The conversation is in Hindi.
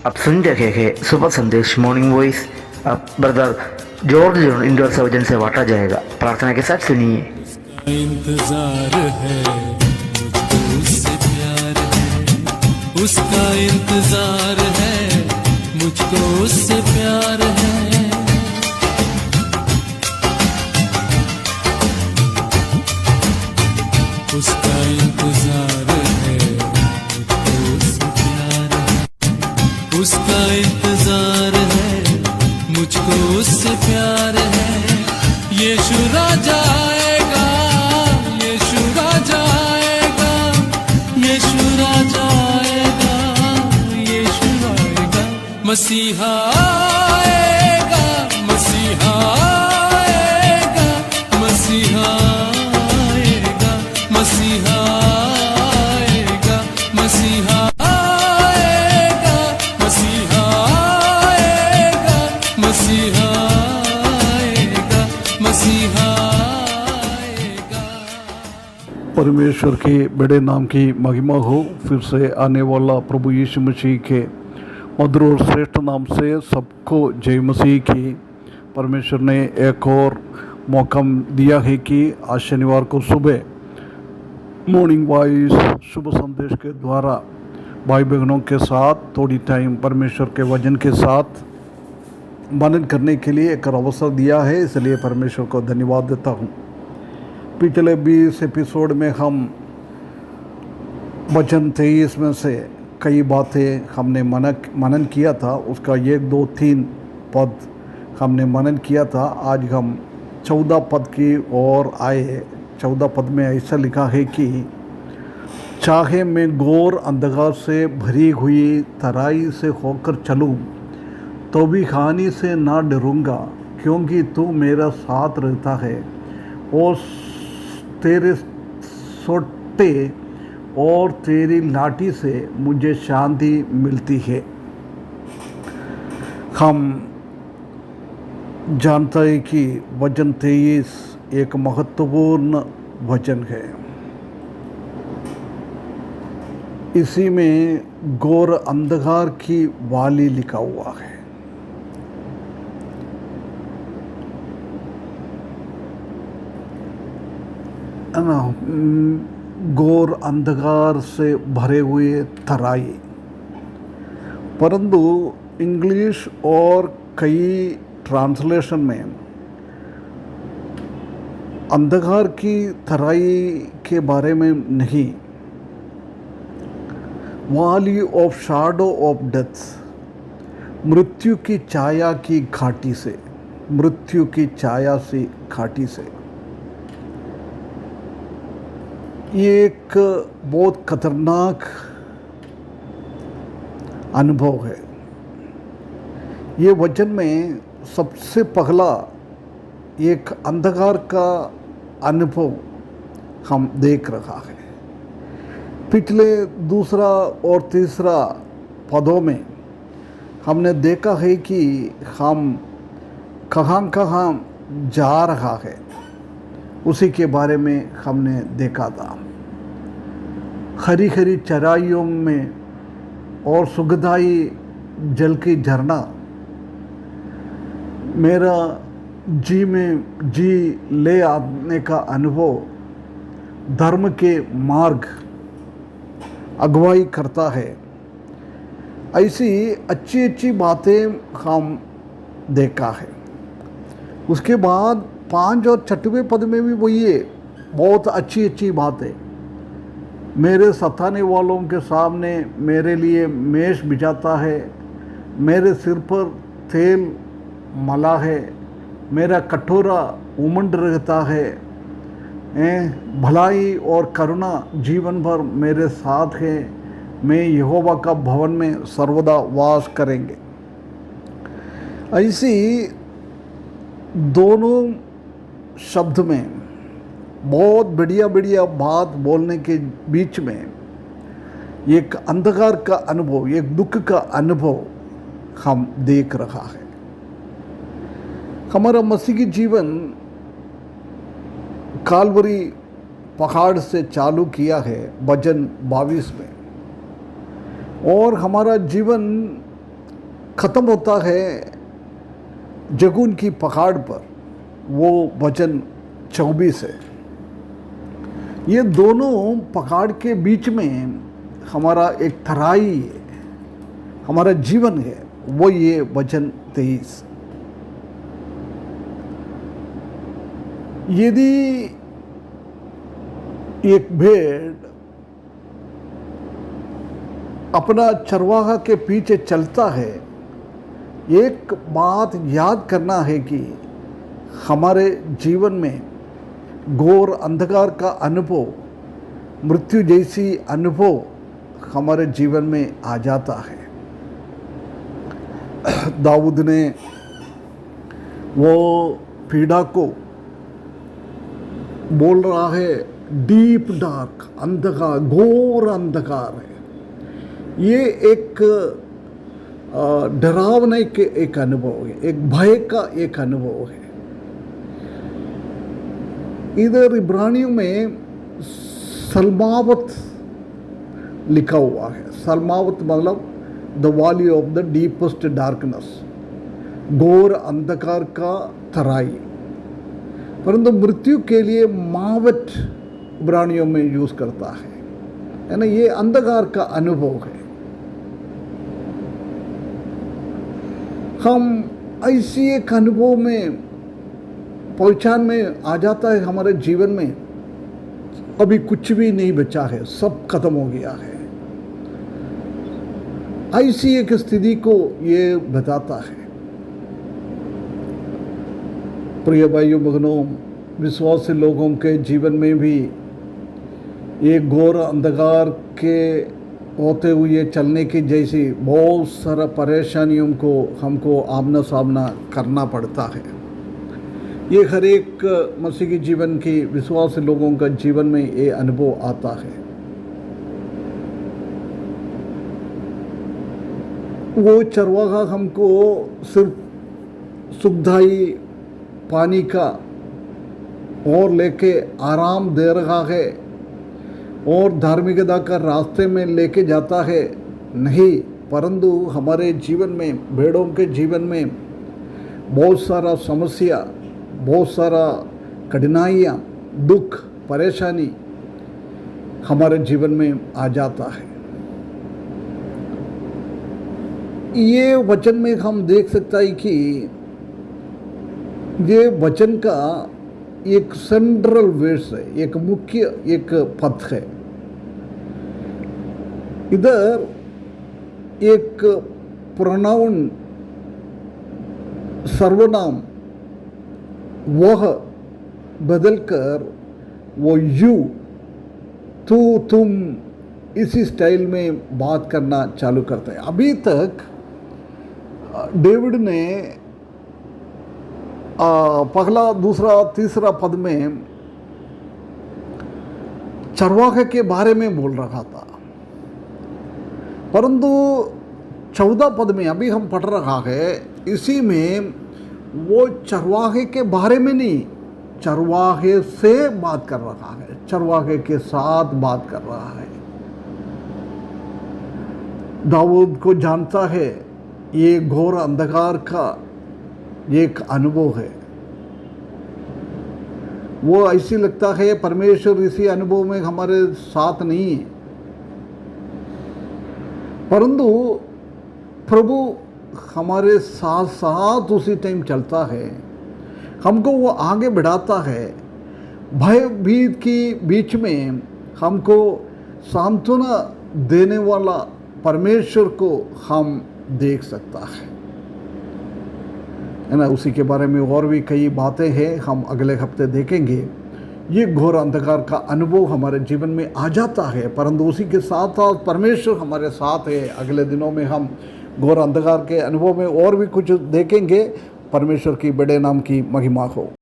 आप सुन रहे हैं सुबह संदेश मॉर्निंग वॉइस। अब ब्रदर जॉर्ज इंडोर से वजन से बांटा जाएगा। प्रार्थना के साथ सुनिए। उसका इंतजार है, मुझको उससे प्यार है। उसका इंतजार है, मुझको उससे प्यार है। उसका इंतजार है, मुझको उससे प्यार है। उसका इंतजार है, मुझको उससे प्यार है। यीशु राजा आएगा, यीशु राजा आएगा, यीशु राजा आएगा, यीशु आएगा। मसीहा आएगा, मसीहा आएगा, मसीहा आएगा, मसीहा आएगा, मसीहा आएगा, मसीहा आएगा, मसीहा आएगा, मसीहा आएगा। परमेश्वर के बड़े नाम की महिमा हो। फिर से आने वाला प्रभु यीशु मसीह के मधुर और श्रेष्ठ नाम से सबको जय मसीह की। परमेश्वर ने एक और मौका दिया है कि आज शनिवार को सुबह मॉर्निंग वॉइस शुभ संदेश के द्वारा भाई बहनों के साथ थोड़ी टाइम परमेश्वर के वचन के साथ मनन करने के लिए एक अवसर दिया है, इसलिए परमेश्वर को धन्यवाद देता हूँ। पिछले 20 एपिसोड में हम वचन 23 में से कई बातें हमने मनन किया था। उसका 1, 2, 3 पद हमने मनन किया था। आज हम 14 पद की ओर आए। 14 पद में ऐसा लिखा है कि चाहे मैं घोर अंधकार से भरी हुई तराई से होकर चलूं तो भी हानि से ना डरूंगा, क्योंकि तू मेरा साथ रहता है और तेरे सोटे और तेरी लाठी से मुझे शांति मिलती है। हम जानते हैं कि वचन 23 एक महत्वपूर्ण वचन है। इसी में घोर अंधकार की वाली लिखा हुआ है। घोर अंधकार से भरे हुए तराई, परंतु इंग्लिश और कई ट्रांसलेशन में अंधकार की तराई के बारे में नहीं, valley of shadow of death, मृत्यु की छाया की घाटी से, मृत्यु की छाया से घाटी से। ये एक बहुत खतरनाक अनुभव है। ये वचन में सबसे पहला एक अंधकार का अनुभव हम देख रहा है। पिछले दूसरा और तीसरा पदों में हमने देखा है कि हम कहाँ कहाँ जा रहा है, उसी के बारे में हमने देखा था। हरी हरी चराइयों में और सुखदाई जल की झरना, मेरा जी में जी ले आने का अनुभव, धर्म के मार्ग अगुवाई करता है। ऐसी अच्छी अच्छी बातें हम देखा है। उसके बाद 5 और 6वें पद में भी वही है, बहुत अच्छी अच्छी बातें। मेरे सताने वालों के सामने मेरे लिए मेष बिछाता है, मेरे सिर पर तेल मला है, मेरा कटोरा उमंड रहता है। भलाई और करुणा जीवन भर मेरे साथ है, मैं यहोवा का भवन में सर्वदा वास करेंगे। ऐसी दोनों शब्द में बहुत बढ़िया बढ़िया बात बोलने के बीच में एक अंधकार का अनुभव, एक दुख का अनुभव हम देख रहा है। हमारा मसीही जीवन कालवरी पहाड़ से चालू किया है वचन 22 में, और हमारा जीवन ख़त्म होता है जगून की पहाड़ पर, वो वचन 24 है। ये दोनों पहाड़ के बीच में हमारा एक तराई है, हमारा जीवन है, वो ये वचन 23। यदि एक भेड़ अपना चरवाहा के पीछे चलता है, एक बात याद करना है कि हमारे जीवन में घोर अंधकार का अनुभव, मृत्यु जैसी अनुभव हमारे जीवन में आ जाता है। दाऊद ने वो पीड़ा को बोल रहा है, डीप डार्क, अंधकार, घोर अंधकार है। ये एक डरावने के एक अनुभव है, एक भय का एक अनुभव है। इधर इब्रानियों में सलमावत लिखा हुआ है। सलमावत मतलब the valley of the deepest darkness, घोर अंधकार का तराई। परंतु मृत्यु के लिए मावट इब्रानियों में यूज करता है ना। ये अंधकार का अनुभव है। हम ऐसी एक अनुभव में पहचान में आ जाता है हमारे जीवन में, अभी कुछ भी नहीं बचा है, सब खत्म हो गया है। ऐसी एक स्थिति को ये बताता है। प्रिय भाइयों बहनों, विश्वासी लोगों के जीवन में भी एक घोर अंधकार के होते हुए चलने की जैसी बहुत सारा परेशानियों को हमको आमना सामना करना पड़ता है। ये हर एक मसीह के जीवन की, विश्वासी लोगों का जीवन में ये अनुभव आता है। वो चरवाहा हमको सिर्फ सुखदाई पानी का और लेके आराम दे रहा है और धार्मिकता का रास्ते में लेके जाता है नहीं, परंतु हमारे जीवन में, भेड़ों के जीवन में बहुत सारा समस्या, बहुत सारा कठिनाइयाँ, दुख, परेशानी हमारे जीवन में आ जाता है। ये वचन में हम देख सकता है कि ये वचन का एक सेंट्रल वर्स है, एक मुख्य एक पद है। इधर एक प्रोनाउन सर्वनाम वह बदलकर वो यू, तू, तुम इसी स्टाइल में बात करना चालू करता है। अभी तक डेविड ने पहला, दूसरा, तीसरा पद में चरवाहे के बारे में बोल रहा था, परंतु 14 पद में अभी हम पढ़ रहा है, इसी में वो चरवाहे के बारे में नहीं, चरवाहे से बात कर रहा है, चरवाहे के साथ बात कर रहा है। दाऊद को जानता है ये घोर अंधकार का एक अनुभव है। वो ऐसी लगता है परमेश्वर इसी अनुभव में हमारे साथ नहीं है, परंतु प्रभु हमारे साथ साथ उसी टाइम चलता है, हमको वो आगे बढ़ाता है। भयभीत की बीच में हमको सांत्वना देने वाला परमेश्वर को हम देख सकता है ना। उसी के बारे में और भी कई बातें हैं, हम अगले हफ्ते देखेंगे। ये घोर अंधकार का अनुभव हमारे जीवन में आ जाता है, परंतु उसी के साथ साथ परमेश्वर हमारे साथ है। अगले दिनों में हम घोर अंधकार के अनुभव में और भी कुछ देखेंगे। परमेश्वर की बड़े नाम की महिमा हो।